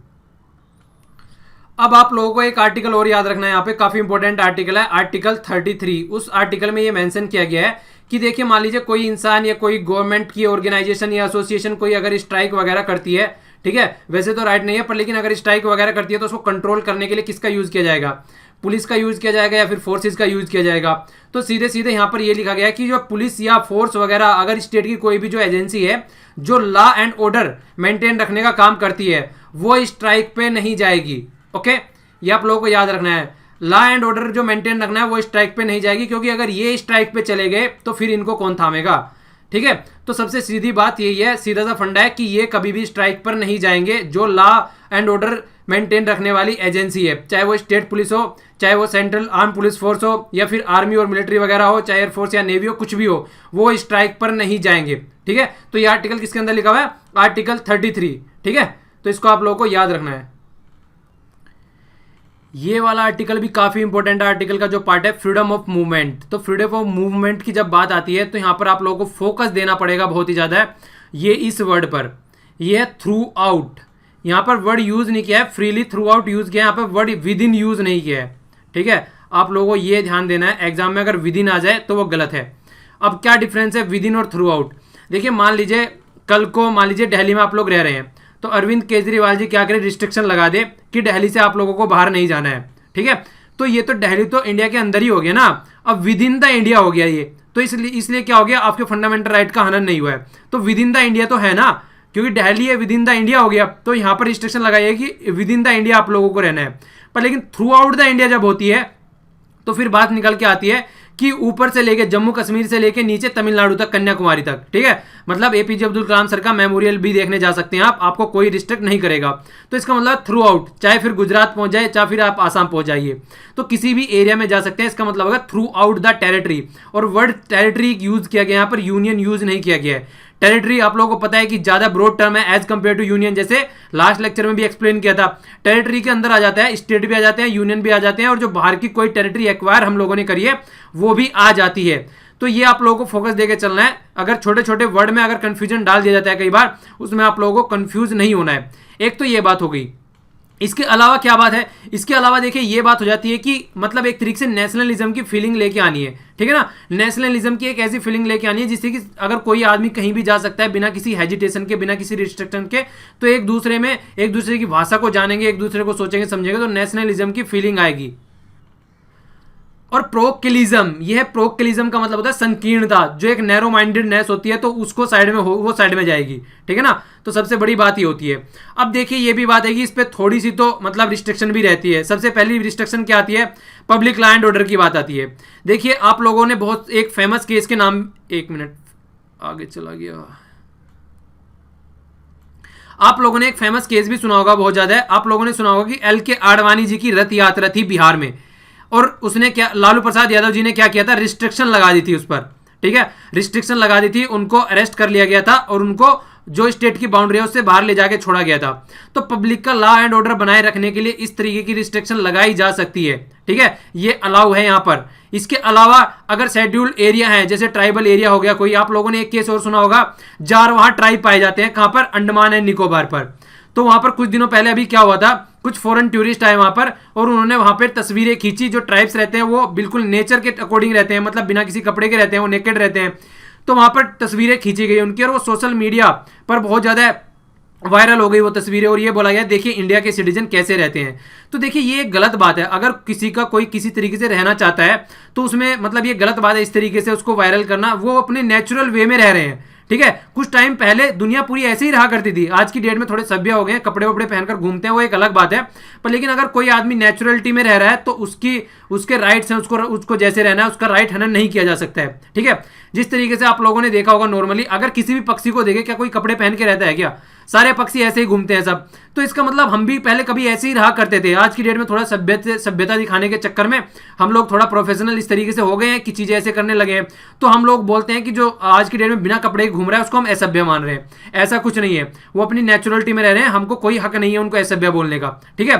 अब आप लोगों को एक आर्टिकल और याद रखना है, यहाँ पे काफी इंपॉर्टेंट आर्टिकल है, आर्टिकल 33। उस आर्टिकल में ये मेंशन किया गया है कि देखिए मान लीजिए कोई इंसान या कोई गवर्नमेंट की ऑर्गेनाइजेशन या एसोसिएशन कोई अगर स्ट्राइक वगैरह करती है, ठीक है, वैसे तो राइट नहीं है पर लेकिन अगर स्ट्राइक वगैरह करती है तो उसको कंट्रोल करने के लिए किसका यूज किया जाएगा, पुलिस का यूज किया जाएगा या फिर फोर्सेस का यूज किया जाएगा। तो सीधे सीधे यहाँ पर ये लिखा गया है कि जो पुलिस या फोर्स वगैरह अगर स्टेट की कोई भी जो एजेंसी है जो लॉ एंड ऑर्डर मेंटेन रखने का काम करती है वो स्ट्राइक पे नहीं जाएगी। ओके, ये आप लोगों को याद रखना है, लॉ एंड ऑर्डर जो मेंटेन रखना है वो स्ट्राइक पे नहीं जाएगी, क्योंकि अगर ये स्ट्राइक पे चले गए तो फिर इनको कौन थामेगा। ठीक है, तो सबसे सीधी बात यही है, सीधा सा फंडा है कि ये कभी भी स्ट्राइक पर नहीं जाएंगे जो लॉ एंड ऑर्डर मेंटेन रखने वाली एजेंसी है, चाहे वो स्टेट पुलिस हो, चाहे वो सेंट्रल आर्म पुलिस फोर्स हो, या फिर आर्मी और मिलिट्री वगैरह हो, चाहे एयरफोर्स या नेवी हो, कुछ भी हो, वो स्ट्राइक पर नहीं जाएंगे। ठीक है, तो ये आर्टिकल किसके अंदर लिखा हुआ है, आर्टिकल 33। ठीक है, तो इसको आप लोगों को याद रखना है। ये वाला आर्टिकल भी काफी इंपॉर्टेंट आर्टिकल का जो पार्ट है, फ्रीडम ऑफ मूवमेंट। तो फ्रीडम ऑफ मूवमेंट की जब बात आती है तो यहां पर आप लोगों को फोकस देना पड़ेगा बहुत ही ज्यादा ये इस वर्ड पर, ये है थ्रू आउट। यहां पर वर्ड यूज नहीं किया है, फ्रीली थ्रू आउट यूज किया है, यहां पर वर्ड विद इन यूज नहीं किया है। ठीक है, आप लोगों को ये ध्यान देना है, एग्जाम में अगर विद इन आ जाए तो वो गलत है। अब क्या डिफरेंस है विद इन और थ्रू आउट, देखिए मान लीजिए कल को मान लीजिए दिल्ली में आप लोग रह रहे हैं, तो अरविंद केजरीवाल जी क्या करें, रिस्ट्रिक्शन लगा दे कि दिल्ली से आप लोगों को बाहर नहीं जाना है। ठीक है, तो ये तो दिल्ली तो इंडिया के अंदर ही हो गया ना, अब विद इन द इंडिया हो गया ये, तो इसलिए क्या हो गया, आपके फंडामेंटल राइट का हनन नहीं हुआ है। तो विद इन द इंडिया तो है ना, क्योंकि दिल्ली है, विद इन द इंडिया हो गया, तो यहां पर रिस्ट्रिक्शन लगाई है कि विद इन द इंडिया आप लोगों को रहना है। पर लेकिन थ्रू आउट द इंडिया जब होती है तो फिर बात निकल के आती है कि ऊपर से लेके जम्मू कश्मीर से लेके नीचे तमिलनाडु तक, कन्याकुमारी तक। ठीक है, मतलब एपीजे अब्दुल कलाम सर का मेमोरियल भी देखने जा सकते हैं आप, आपको कोई रिस्ट्रिक्ट नहीं करेगा। तो इसका मतलब थ्रू आउट, चाहे फिर गुजरात पहुंच जाए, चाहे फिर आप आसाम पहुंच जाइए, तो किसी भी एरिया में जा सकते हैं। इसका मतलब होगा थ्रू आउट द टेरिटरी, और वर्ड टेरिटरी यूज किया गया, यहाँ पर यूनियन यूज नहीं किया गया है। टेरिटरी आप लोगों को पता है कि ज्यादा ब्रॉड टर्म है एज कंपेयर टू यूनियन, जैसे लास्ट लेक्चर में भी एक्सप्लेन किया था। टेरिटरी के अंदर आ जाता है, स्टेट भी आ जाते हैं, यूनियन भी आ जाते हैं, और जो बाहर की कोई टेरिटरी एक्वायर हम लोगों ने करी है वो भी आ जाती है। तो ये आप लोगों को फोकस देके चलना है। अगर छोटे छोटे वर्ड में अगर कंफ्यूजन डाल दिया जाता है कई बार, उसमें आप लोगों को कंफ्यूज नहीं होना है। एक तो ये बात हो गई। इसके अलावा क्या बात है, इसके अलावा देखिए ये बात हो जाती है कि मतलब एक तरीके से नेशनलिज्म की फीलिंग लेके आनी है। ठीक है ना, नेशनलिज्म की एक ऐसी फीलिंग लेके आनी है जिससे कि अगर कोई आदमी कहीं भी जा सकता है बिना किसी हेजिटेशन के, बिना किसी रिस्ट्रिक्शन के, तो एक दूसरे की भाषा को जानेंगे, एक दूसरे को सोचेंगे समझेंगे, तो नेशनलिज्म की फीलिंग आएगी। और प्रोक्लिज्म, यह प्रोक्लिज्म का मतलब होता है संकीर्णता, जो एक नैरो माइंडेडनेस होती है तो उसको साइड में वो साइड में जाएगी। ठीक है ना, तो सबसे बड़ी बात ये होती है। अब देखिए ये भी बात है कि इस पे थोड़ी सी तो मतलब रिस्ट्रिक्शन भी रहती है। सबसे पहली रिस्ट्रिक्शन क्या आती है, पब्लिक लॉ एंड ऑर्डर की बात आती है। देखिए आप लोगों ने बहुत एक फेमस केस के नाम, एक मिनट आगे चला गया, आप लोगों ने एक फेमस केस भी सुना होगा, बहुत ज्यादा है। आप लोगों ने सुना होगा कि एल के आडवाणी जी की रथ यात्रा थी बिहार में, और उसने क्या, लालू प्रसाद यादव जी ने क्या किया था, रिस्ट्रिक्शन लगा दी थी उस पर। ठीक है, रिस्ट्रिक्शन लगा दी थी, उनको अरेस्ट कर लिया गया था और उनको जो स्टेट की बाउंड्री है उससे बाहर ले जाके छोड़ा गया था। तो पब्लिक का लॉ एंड ऑर्डर बनाए रखने के लिए इस तरीके की रिस्ट्रिक्शन लगाई जा सकती है। ठीक है, ये अलाउ है यहाँ पर। इसके अलावा अगर शेड्यूल्ड एरिया है, जैसे ट्राइबल एरिया हो गया कोई, आप लोगों ने एक केस और सुना होगा, जारवाहा ट्राइब पाए जाते हैं कहां पर, अंडमान एंड निकोबार पर। तो वहां पर कुछ दिनों पहले अभी क्या हुआ था, कुछ फॉरेन टूरिस्ट आए वहां पर और उन्होंने वहां पर तस्वीरें खींची। जो ट्राइब्स रहते हैं वो बिल्कुल नेचर के अकॉर्डिंग रहते हैं, मतलब बिना किसी कपड़े के रहते हैं, वो नेकेड रहते हैं। तो वहां पर तस्वीरें खींची गई उनकी, और वो सोशल मीडिया पर बहुत ज्यादा वायरल हो गई वो तस्वीरें, और ये बोला गया देखिए इंडिया के सिटीजन कैसे रहते हैं। तो देखिए ये गलत बात है। अगर किसी का कोई किसी तरीके से रहना चाहता है तो उसमें मतलब ये गलत बात है इस तरीके से उसको वायरल करना। वो अपने नेचुरल वे में रह रहे हैं। ठीक है, कुछ टाइम पहले दुनिया पूरी ऐसे ही रहा करती थी, आज की डेट में थोड़े सभ्य हो गए, कपड़े वपड़े पहनकर घूमते हैं, वो एक अलग बात है। पर लेकिन अगर कोई आदमी नेचुरलिटी में रह रहा है तो उसके राइट्स हैं, उसको जैसे रहना है उसका राइट हनन नहीं किया जा सकता है। ठीक है, जिस तरीके से आप लोगों ने देखा होगा नॉर्मली अगर किसी भी पक्षी को देखे, क्या कोई कपड़े पहन के रहता है क्या, सारे पक्षी ऐसे ही घूमते हैं सब। तो इसका मतलब हम भी पहले कभी ऐसे ही रहा करते थे। आज की डेट में थोड़ा सभ्यता दिखाने के चक्कर में हम लोग थोड़ा प्रोफेशनल इस तरीके से हो गए हैं कि चीजें ऐसे करने लगे हैं। तो हम लोग बोलते हैं कि जो आज की डेट में बिना कपड़े घूम रहा है उसको हम असभ्य मान रहे हैं। ऐसा कुछ नहीं है, वो अपनी नेचुरलिटी में रह रहे हैं, हमको कोई हक नहीं है उनको असभ्य बोलने का। ठीक है,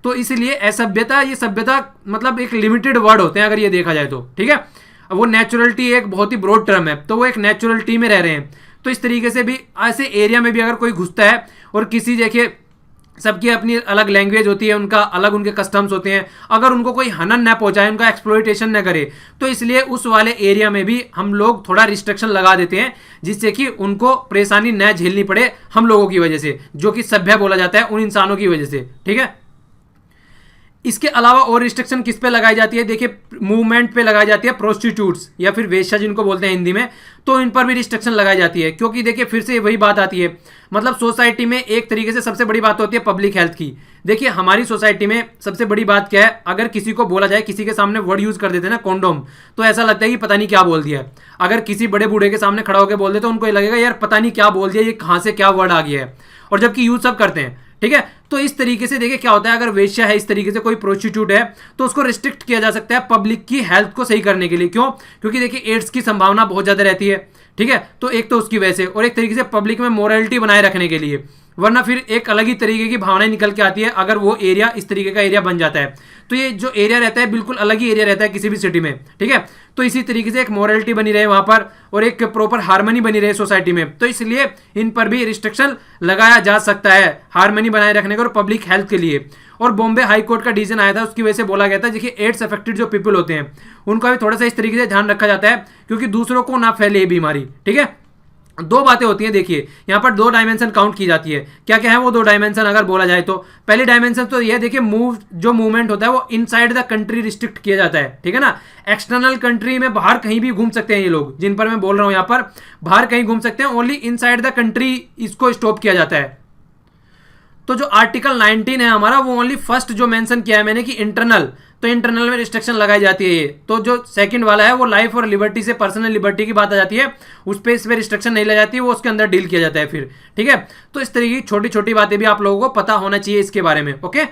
तो इसलिए असभ्यता, ये सभ्यता मतलब एक लिमिटेड वर्ड होते हैं अगर ये देखा जाए तो। ठीक है, वो नेचुरलिटी एक बहुत ही ब्रॉड टर्म है, तो वो एक नेचुरलिटी में रह रहे हैं। तो इस तरीके से भी ऐसे एरिया में भी अगर कोई घुसता है और किसी देखिए सबकी अपनी अलग लैंग्वेज होती है, उनका अलग उनके कस्टम्स होते हैं। अगर उनको कोई हनन न पहुंचाए, उनका एक्सप्लॉइटेशन न करे, तो इसलिए उस वाले एरिया में भी हम लोग थोड़ा रिस्ट्रिक्शन लगा देते हैं, जिससे कि उनको परेशानी न झेलनी पड़े हम लोगों की वजह से, जो कि सभ्य बोला जाता है उन इंसानों की वजह से। ठीक है, इसके अलावा और रिस्ट्रिक्शन किस पे लगाई जाती है? देखिए, मूवमेंट पे लगाई जाती है, प्रोस्टिट्यूट्स या फिर वेश्या जिनको बोलते हैं हिंदी में, तो इन पर भी रिस्ट्रिक्शन लगाई जाती है। क्योंकि देखिए फिर से वही बात आती है, मतलब सोसाइटी में एक तरीके से सबसे बड़ी बात होती है पब्लिक हेल्थ की। देखिए हमारी सोसाइटी में सबसे बड़ी बात क्या है, अगर किसी को बोला जाए, किसी के सामने वर्ड यूज कर देते हैं ना कॉन्डोम, तो ऐसा लगता है कि पता नहीं क्या बोल दिया है। अगर किसी बड़े बूढ़े के सामने खड़ा होकर बोल दे तो उनको लगेगा यार पता नहीं क्या बोल दिया, ये कहाँ से क्या वर्ड आ गया है, और जबकि यूज सब करते हैं। ठीक है, तो इस तरीके से देखिए क्या होता है, अगर वेश्या है, इस तरीके से कोई प्रोस्टिट्यूट है, तो उसको रिस्ट्रिक्ट किया जा सकता है पब्लिक की हेल्थ को सही करने के लिए। क्यों? क्योंकि देखिए एड्स की संभावना बहुत ज्यादा रहती है। ठीक है, तो एक तो उसकी वजह से, और एक तरीके से पब्लिक में मोरालिटी बनाए रखने के लिए, वरना फिर एक अलग ही तरीके की भावनाएं निकल के आती है अगर वो एरिया इस तरीके का एरिया बन जाता है। तो ये जो एरिया रहता है बिल्कुल अलग ही एरिया रहता है किसी भी सिटी में। ठीक है, तो इसी तरीके से एक मोरालिटी बनी रहे वहां पर, और एक प्रॉपर हार्मनी बनी रहे सोसाइटी में, तो इसलिए इन पर भी रिस्ट्रिक्शन लगाया जा सकता है हार्मनी बनाए रखने का और पब्लिक हेल्थ के लिए। और बॉम्बे हाई कोर्ट का डिसीजन आया था, उसकी वजह से बोला गया था देखिए एड्स अफेक्टेड जो पीपल होते हैं उनका भी थोड़ा सा इस तरीके से ध्यान रखा जाता है, क्योंकि दूसरों को ना फैले ये बीमारी। ठीक है, दो बातें होती हैं, देखिए यहां पर दो डायमेंशन काउंट की जाती है। क्या क्या है वो दो डायमेंशन अगर बोला जाए तो? पहली डायमेंशन तो ये देखिए, जो मूवमेंट होता है वो इनसाइड द कंट्री रिस्ट्रिक्ट किया जाता है। ठीक है ना, एक्सटर्नल कंट्री में बाहर कहीं भी घूम सकते हैं ये लोग, जिन पर मैं बोल रहा हूं, यहां पर बाहर कहीं घूम सकते हैं, ओनली इनसाइड द कंट्री इसको स्टॉप किया जाता है। तो जो आर्टिकल 19 है हमारा, वो ओनली फर्स्ट जो मेंशन किया है मैंने कि इंटरनल, तो इंटरनल में रिस्ट्रिक्शन लगाई जाती है ये। तो जो सेकंड वाला है वो लाइफ और लिबर्टी से, पर्सनल लिबर्टी की बात आ जाती है, उस पे इस पे रिस्ट्रिक्शन नहीं लाई जाती है, वो उसके अंदर डील किया जाता है फिर। ठीक है, तो इस तरीके की छोटी छोटी बातें भी आप लोगों को पता होना चाहिए इसके बारे में। ओके,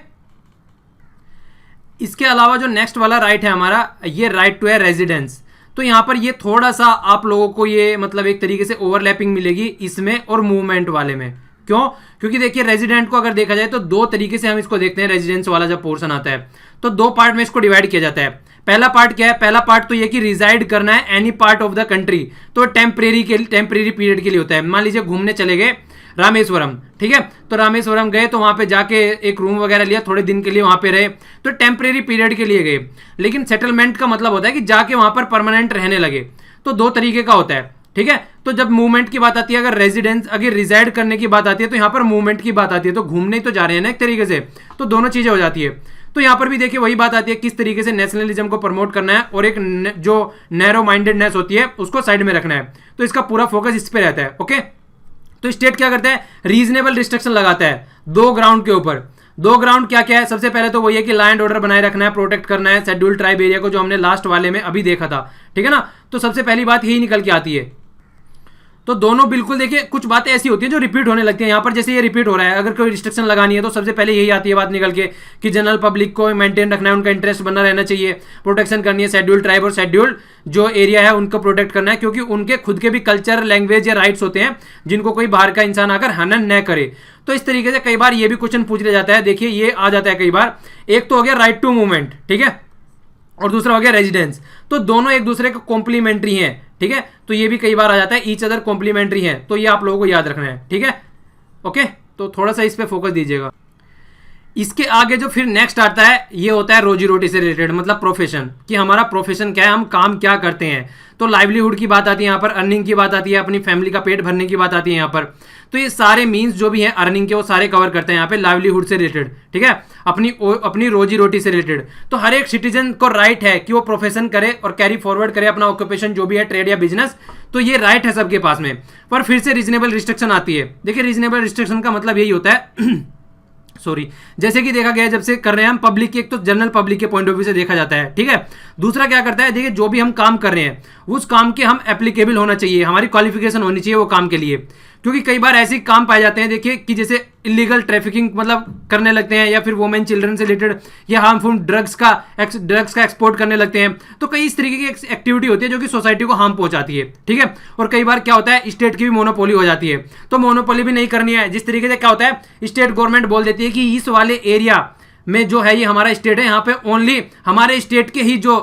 इसके अलावा जो नेक्स्ट वाला राइट है हमारा, ये राइट टू ए रेजिडेंस। तो यहां पर ये थोड़ा सा आप लोगों को ये मतलब एक तरीके से ओवरलैपिंग मिलेगी इसमें और मूवमेंट वाले में। क्यों? क्योंकि देखिए रेजिडेंट को अगर देखा जाए तो दो तरीके से हम इसको देखते हैं। रेजिडेंस वाला जब पोर्शन आता है तो दो पार्ट में इसको डिवाइड किया जाता है। पहला पार्ट क्या है? पहला पार्ट तो ये कि रिजाइड करना है any part of the country, तो टेम्परेरी पीरियड के लिए होता है। मान लीजिए घूमने चले गए रामेश्वरम, ठीक है, तो रामेश्वरम गए तो वहां पे जाके एक रूम वगैरह लिया, थोड़े दिन के लिए वहां पे रहे, तो टेम्परेरी पीरियड के लिए गए। लेकिन सेटलमेंट का मतलब होता है कि जाके वहां पर परमानेंट रहने लगे। तो दो तरीके का होता है। ठीक है, तो जब मूवमेंट की बात आती है, अगर रेजिडेंस अगर रिजाइड करने की बात आती है, तो यहां पर मूवमेंट की बात आती है, तो घूमने तो जा रहे हैं ना एक तरीके से, तो दोनों चीजें हो जाती है। तो यहां पर भी देखिए वही बात आती है किस तरीके से नेशनलिज्म को प्रमोट करना है और एक जो नैरो माइंडेडनेस होती है उसको साइड में रखना है। तो इसका पूरा फोकस इस पे रहता है। ओके, तो स्टेट क्या करता है? रीजनेबल रिस्ट्रिक्शन लगाता है दो ग्राउंड के ऊपर। दो ग्राउंड क्या क्या है? सबसे पहले तो वही है कि लॉ एंड ऑर्डर बनाए रखना है, प्रोटेक्ट करना है शेड्यूल्ड ट्राइब एरिया को, जो हमने लास्ट वाले में अभी देखा था। ठीक है ना, तो सबसे पहली बात यही निकल के आती है। तो दोनों बिल्कुल देखिए, कुछ बातें ऐसी होती हैं जो रिपीट होने लगती हैं यहाँ पर, जैसे ये रिपीट हो रहा है। अगर कोई रिस्ट्रिक्शन लगानी है तो सबसे पहले यही आती है बात निकल के कि जनरल पब्लिक को मेंटेन रखना है, उनका इंटरेस्ट बना रहना चाहिए, प्रोटेक्शन करनी है शेड्यूल्ड ट्राइब और शेड्यूल्ड जो एरिया है उनको प्रोटेक्ट करना है, क्योंकि उनके खुद के भी कल्चर, लैंग्वेज या राइट्स होते हैं जिनको कोई बाहर का इंसान आकर हनन न करे। तो इस तरीके से कई बार ये भी क्वेश्चन पूछ लिया जाता है। देखिए ये आ जाता है कई बार, एक तो हो गया राइट टू मूवमेंट, ठीक है, और दूसरा हो गया रेजिडेंस। तो दोनों एक दूसरे को कॉम्प्लीमेंट्री हैं। ठीक है, तो ये भी कई बार आ जाता है ईच अदर कॉम्प्लीमेंट्री है, तो ये आप लोगों को याद रखना है। ठीक है, ओके, तो थोड़ा सा इस पे फोकस दीजिएगा। इसके आगे जो फिर नेक्स्ट आता है ये होता है रोजी रोटी से रिलेटेड, मतलब प्रोफेशन, कि हमारा प्रोफेशन क्या है, हम काम क्या करते हैं। तो लाइवलीहुड की बात आती है यहाँ पर, अर्निंग की बात आती है, अपनी फैमिली का पेट भरने की बात आती है यहाँ पर। तो ये सारे मीन्स जो भी है अर्निंग के वो सारे कवर करते हैं यहाँ पे लाइवलीहुड से रिलेटेड। ठीक है, अपनी रोजी रोटी से रिलेटेड। तो हर एक सिटीजन को राइट है कि वो प्रोफेशन करे और कैरी फॉरवर्ड करे अपना ऑक्यूपेशन जो भी है, ट्रेड या बिजनेस। तो ये राइट है सबके पास में। पर फिर से रीजनेबल रिस्ट्रिक्शन आती है। देखिए रीजनेबल रिस्ट्रिक्शन का मतलब यही होता है सॉरी, जैसे कि देखा गया जब से कर रहे हैं हम पब्लिक की, एक तो जनरल पब्लिक के पॉइंट ऑफ व्यू से देखा जाता है। ठीक है, दूसरा क्या करता है, देखिए जो भी हम काम कर रहे हैं उस काम के हम एप्लीकेबल होना चाहिए, हमारी क्वालिफिकेशन होनी चाहिए वो काम के लिए। क्योंकि कई बार ऐसे काम पाए जाते हैं देखिए कि जैसे इलीगल ट्रैफिकिंग मतलब करने लगते हैं, या फिर वुमेन चिल्ड्रन से रिलेटेड, या हार्मफुल ड्रग्स का एक्सपोर्ट करने लगते हैं। तो कई इस तरीके की एक्टिविटी होती है जो कि सोसाइटी को हार्म पहुंचाती है। ठीक है, और कई बार क्या होता है स्टेट की भी मोनोपोली हो जाती है, तो मोनोपोली भी नहीं करनी है। जिस तरीके से क्या होता है, स्टेट गवर्नमेंट बोल देती है कि इस वाले एरिया में जो है ये हमारा स्टेट है, यहाँ पे ओनली हमारे स्टेट के ही जो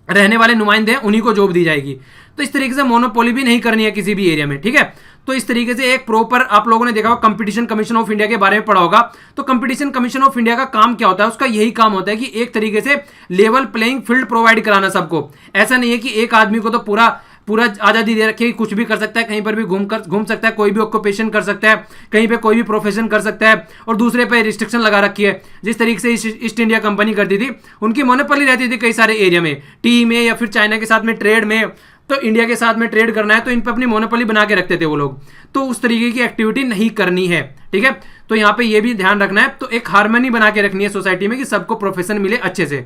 रहने वाले नुमाइंदे हैं उन्हीं को जॉब दी जाएगी। तो इस तरीके से मोनोपोली भी नहीं करनी है किसी भी एरिया में, ठीक है। तो इस तरीके से एक प्रॉपर, आप लोगों ने देखा होगा कंपटीशन कमीशन ऑफ इंडिया के बारे में पढ़ा होगा। तो कंपटीशन कमीशन ऑफ इंडिया का काम क्या होता है, उसका यही काम होता है कि एक तरीके से लेवल प्लेइंग फील्ड प्रोवाइड कराना सबको। ऐसा नहीं है कि एक आदमी को तो पूरा आज़ादी दे रखी है, कुछ भी कर सकता है, कहीं पर भी घूम सकता है, कोई भी ऑक्यूपेशन कर सकता है, कहीं पे कोई भी प्रोफेशन कर सकता है, और दूसरे पे रिस्ट्रिक्शन लगा रखी है। जिस तरीके से ईस्ट इंडिया कंपनी करती थी, उनकी मोनोपोली रहती थी कई सारे एरिया में, टी में या फिर चाइना के साथ में ट्रेड में। तो इंडिया के साथ में ट्रेड करना है तो इन पर अपनी मोनोपोली बना के रखते थे वो लोग। तो उस तरीके की एक्टिविटी नहीं करनी है, ठीक है। तो यहाँ पे ये भी ध्यान रखना है। तो एक हार्मनी बना के रखनी है सोसाइटी में कि सबको प्रोफेशन मिले अच्छे से।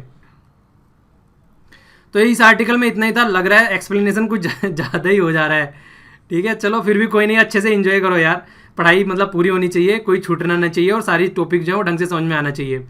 तो इस आर्टिकल में इतना ही था, लग रहा है एक्सप्लेनेशन कुछ ज़्यादा ही हो जा रहा है, ठीक है। चलो फिर भी कोई नहीं, अच्छे से एंजॉय करो यार, पढ़ाई मतलब पूरी होनी चाहिए, कोई छूटना नहीं चाहिए, और सारी टॉपिक जो है वो ढंग से समझ में आना चाहिए।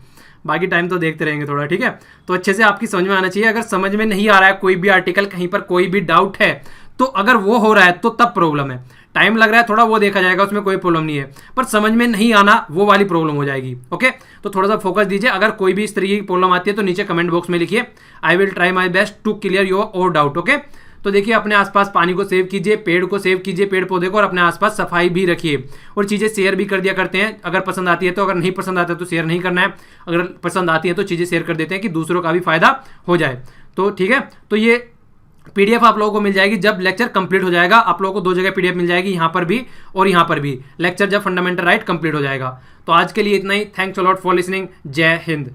बाकी टाइम तो देखते रहेंगे थोड़ा, ठीक है। तो अच्छे से आपकी समझ में आना चाहिए। अगर समझ में नहीं आ रहा है कोई भी आर्टिकल, कहीं पर कोई भी डाउट है, तो अगर वो हो रहा है तो तब प्रॉब्लम है। टाइम लग रहा है थोड़ा, वो देखा जाएगा, उसमें कोई प्रॉब्लम नहीं है। पर समझ में नहीं आना, वो वाली प्रॉब्लम हो जाएगी, ओके। तो थोड़ा सा फोकस दीजिए। अगर कोई भी इस तरीके की प्रॉब्लम आती है तो नीचे कमेंट बॉक्स में लिखिए, I will try my best to clear your और डाउट, ओके। तो देखिए, अपने आसपास पानी को सेव कीजिए, पेड़ को सेव कीजिए, पेड़ पौधे को, और अपने आसपास सफाई भी रखिए, और चीज़ें शेयर भी कर दिया करते हैं अगर पसंद आती है तो। अगर नहीं पसंद आता है तो शेयर नहीं करना है, अगर पसंद आती है तो चीज़ें शेयर कर देते हैं कि दूसरों का भी फायदा हो जाए। तो ठीक है, तो ये पीडीएफ आप लोगों को मिल जाएगी जब लेक्चर कंप्लीट हो जाएगा। आप लोगों को 2 जगह पीडीएफ मिल जाएगी, यहाँ पर भी और यहाँ पर भी, लेक्चर जब फंडामेंटल राइट कंप्लीट हो जाएगा। तो आज के लिए इतना ही। Thanks a lot for listening. जय हिंद।